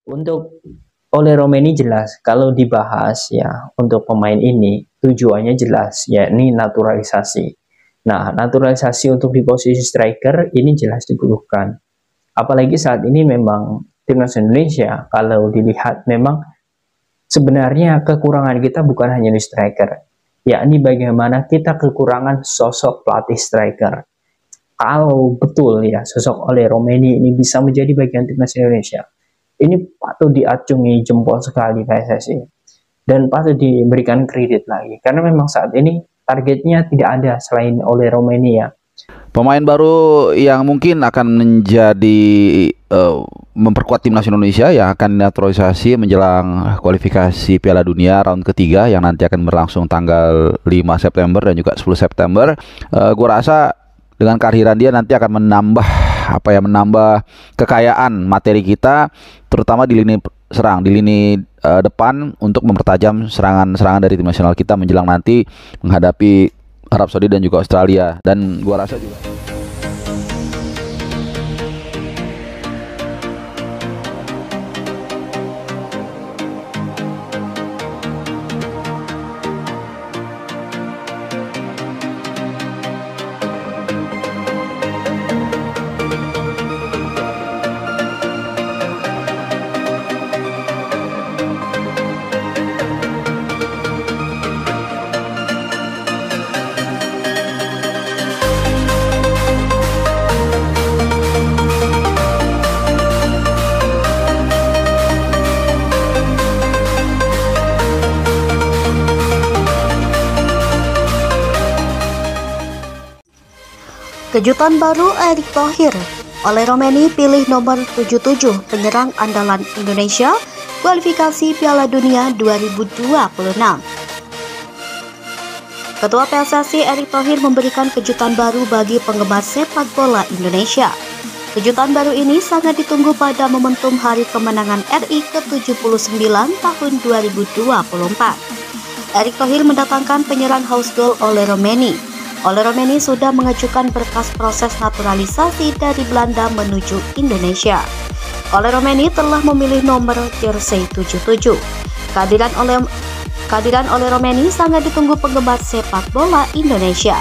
Untuk oleh Romeni jelas kalau dibahas ya untuk pemain ini tujuannya jelas yakni naturalisasi. Nah, naturalisasi untuk di posisi striker ini jelas dibutuhkan. Apalagi saat ini memang timnas Indonesia kalau dilihat memang sebenarnya kekurangan kita bukan hanya di striker, yakni bagaimana kita kekurangan sosok pelatih striker. Kalau betul ya sosok oleh Romeni ini bisa menjadi bagian timnas Indonesia, ini patut diacungi jempol sekali PSSI dan patut diberikan kredit lagi karena memang saat ini targetnya tidak ada selain oleh Romeni ya. Pemain baru yang mungkin akan menjadi memperkuat timnas Indonesia yang akan naturalisasi menjelang kualifikasi Piala Dunia round ketiga yang nanti akan berlangsung tanggal 5 September dan juga 10 September. Gua rasa dengan kehadiran dia nanti akan menambah kekayaan materi kita, terutama di lini serang, di lini depan untuk mempertajam serangan-serangan dari tim nasional kita menjelang nanti menghadapi Arab Saudi dan juga Australia. Dan gua rasa juga kejutan baru Erick Thohir. Oleh Romeni pilih nomor 77 penyerang andalan Indonesia kualifikasi Piala Dunia 2026. Ketua PSSI Erick Thohir memberikan kejutan baru bagi penggemar sepak bola Indonesia. Kejutan baru ini sangat ditunggu pada momentum Hari Kemenangan RI ke-79 tahun 2024. Erick Thohir mendatangkan penyerang house goal oleh Romeni. Oleh Romeni sudah mengajukan berkas proses naturalisasi dari Belanda menuju Indonesia. Oleh Romeni telah memilih nomor jersey 77. Kehadiran oleh Romeni sangat ditunggu penggemar sepak bola Indonesia.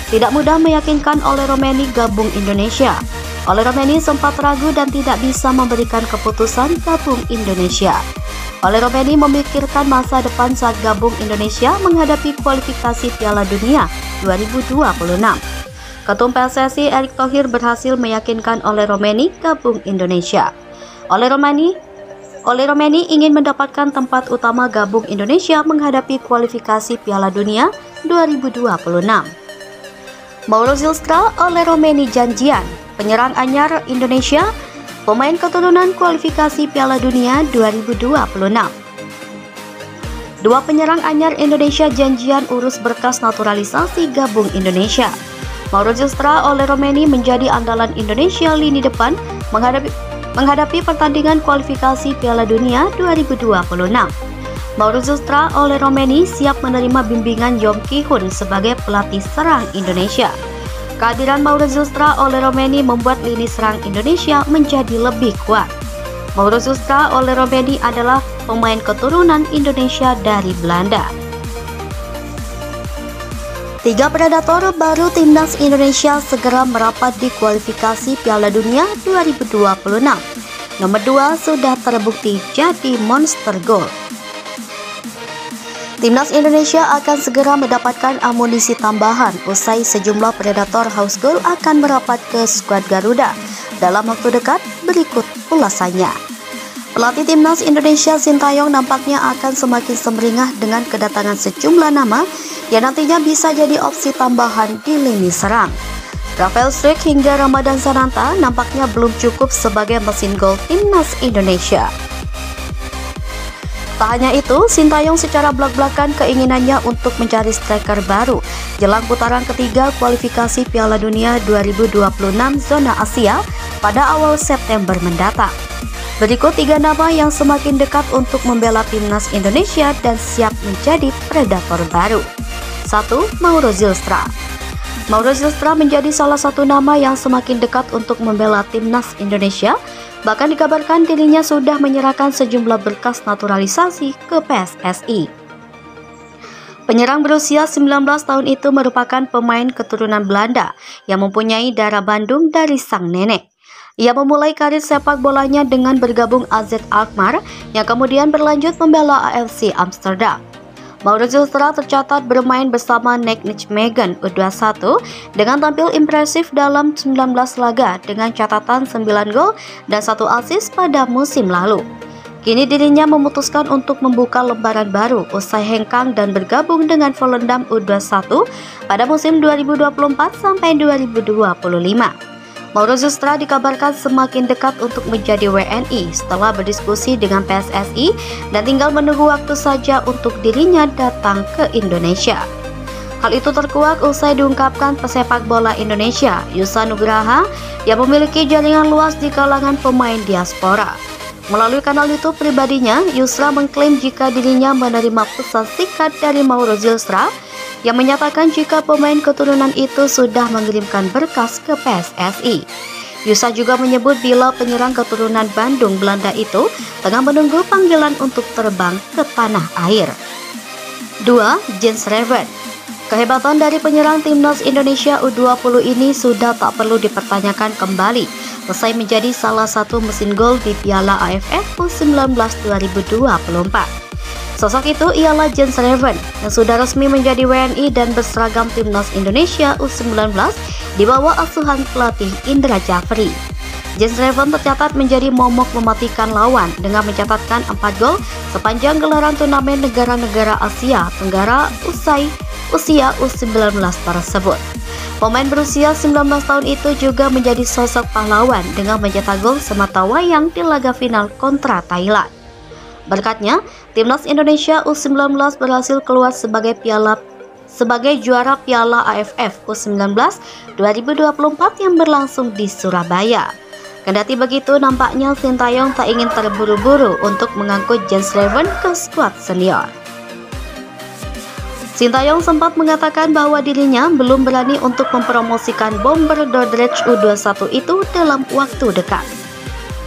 Tidak mudah meyakinkan oleh Romeni gabung Indonesia. Oleh Romeni sempat ragu dan tidak bisa memberikan keputusan gabung Indonesia. Oleh Romeni memikirkan masa depan saat gabung Indonesia menghadapi kualifikasi Piala Dunia 2026. Ketum PSSI Erick Thohir berhasil meyakinkan oleh Romeni gabung Indonesia. Oleh Romeni ingin mendapatkan tempat utama gabung Indonesia menghadapi kualifikasi Piala Dunia 2026. Mauro Zylstra oleh Romeni janjian, penyerang anyar Indonesia, pemain keturunan kualifikasi Piala Dunia 2026. Dua penyerang anyar Indonesia janjian urus berkas naturalisasi gabung Indonesia. Mauro Zylstra oleh Romeni menjadi andalan Indonesia lini depan menghadapi pertandingan kualifikasi Piala Dunia 2026. Mauro Zylstra oleh Romeni siap menerima bimbingan Yong Ki-hun sebagai pelatih serang Indonesia. Kehadiran Mauro Zylstra oleh Romeni membuat lini serang Indonesia menjadi lebih kuat. Mauro Zylstra oleh Romeni adalah pemain keturunan Indonesia dari Belanda. 3 predator baru timnas Indonesia segera merapat di kualifikasi Piala Dunia 2026. Nomor 2 sudah terbukti jadi monster goal. Timnas Indonesia akan segera mendapatkan amunisi tambahan usai sejumlah predator house goal akan merapat ke skuad Garuda dalam waktu dekat. Berikut ulasannya. Pelatih timnas Indonesia Sintayong nampaknya akan semakin semeringah dengan kedatangan sejumlah nama yang nantinya bisa jadi opsi tambahan di lini serang. Rafael Struijk hingga Ramadan Sananta nampaknya belum cukup sebagai mesin gol timnas Indonesia. Tak hanya itu, Sintayong secara belak-belakan keinginannya untuk mencari striker baru jelang putaran ketiga kualifikasi Piala Dunia 2026 zona Asia pada awal September mendatang. Berikut 3 nama yang semakin dekat untuk membela timnas Indonesia dan siap menjadi predator baru. 1. Mauro Zylstra. Mauro Zylstra menjadi salah satu nama yang semakin dekat untuk membela timnas Indonesia Bahkan dikabarkan dirinya sudah menyerahkan sejumlah berkas naturalisasi ke PSSI. Penyerang berusia 19 tahun itu merupakan pemain keturunan Belanda yang mempunyai darah Bandung dari sang nenek. Ia memulai karir sepak bolanya dengan bergabung AZ Alkmaar yang kemudian berlanjut membela AFC Amsterdam. Mauro Zylstra tercatat bermain bersama Nijmegen U21 dengan tampil impresif dalam 19 laga dengan catatan 9 gol dan 1 assist pada musim lalu. Kini dirinya memutuskan untuk membuka lembaran baru usai hengkang dan bergabung dengan Volendam U21 pada musim 2024 sampai 2025. Mauro Zylstra dikabarkan semakin dekat untuk menjadi WNI setelah berdiskusi dengan PSSI dan tinggal menunggu waktu saja untuk dirinya datang ke Indonesia. Hal itu terkuak usai diungkapkan pesepak bola Indonesia, Yusa Nugraha, yang memiliki jaringan luas di kalangan pemain diaspora. Melalui kanal YouTube pribadinya, Yusra mengklaim jika dirinya menerima pesan singkat dari Mauro Zylstra yang menyatakan jika pemain keturunan itu sudah mengirimkan berkas ke PSSI. Yusra juga menyebut bila penyerang keturunan Bandung Belanda itu tengah menunggu panggilan untuk terbang ke tanah air. 2. Jens Reven. Kehebatan dari penyerang timnas Indonesia U20 ini sudah tak perlu dipertanyakan kembali usai menjadi salah satu mesin gol di Piala AFF U19 2024. Sosok itu ialah Jens Reven yang sudah resmi menjadi WNI dan berseragam timnas Indonesia U19 di bawah asuhan pelatih Indra Jafri. Jens Reven tercatat menjadi momok mematikan lawan dengan mencatatkan 4 gol sepanjang gelaran turnamen negara-negara Asia Tenggara usai usia U19 tersebut. Pemain berusia 19 tahun itu juga menjadi sosok pahlawan dengan mencetak gol sematawayang di laga final kontra Thailand. Berkatnya, timnas Indonesia U19 berhasil keluar sebagai juara Piala AFF U19 2024 yang berlangsung di Surabaya. Kendati begitu, nampaknya Sintayong tak ingin terburu-buru untuk mengangkut Jens Reven ke skuad senior. Sintayong sempat mengatakan bahwa dirinya belum berani untuk mempromosikan bomber Dordrecht U21 itu dalam waktu dekat.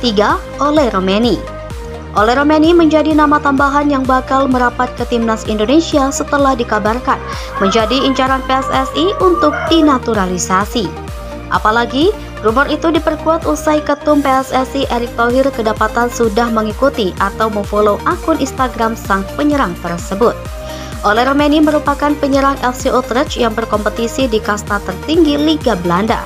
3. Ole Romeni. Ole Romeni menjadi nama tambahan yang bakal merapat ke timnas Indonesia setelah dikabarkan menjadi incaran PSSI untuk dinaturalisasi. Apalagi, rumor itu diperkuat usai ketum PSSI Erick Thohir kedapatan sudah mengikuti atau memfollow akun Instagram sang penyerang tersebut. Ole Romeni merupakan penyerang FC Utrecht yang berkompetisi di kasta tertinggi Liga Belanda.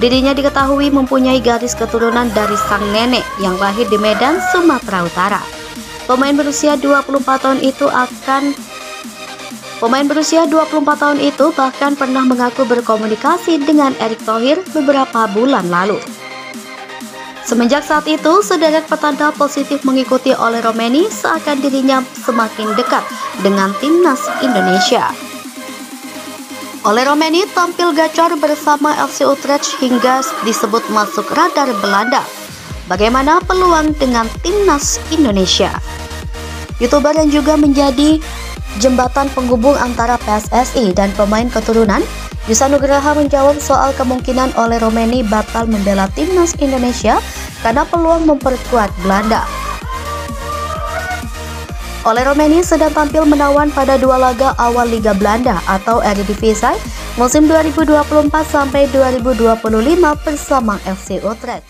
Dirinya diketahui mempunyai garis keturunan dari sang nenek yang lahir di Medan, Sumatera Utara. Pemain berusia 24 tahun itu bahkan pernah mengaku berkomunikasi dengan Erick Thohir beberapa bulan lalu. Semenjak saat itu, sederet petanda positif mengikuti Ole Romeni seakan dirinya semakin dekat dengan timnas Indonesia. Ole Romeni tampil gacor bersama FC Utrecht hingga disebut masuk radar Belanda. Bagaimana peluang dengan timnas Indonesia? YouTuber yang juga menjadi jembatan penghubung antara PSSI dan pemain keturunan, Yusa Nugraha menjawab soal kemungkinan Ole Romeni batal membela timnas Indonesia karena peluang memperkuat Belanda. Ole Romeni sedang tampil menawan pada 2 laga awal Liga Belanda atau Eredivisie musim 2024 sampai 2025 bersama FC Utrecht.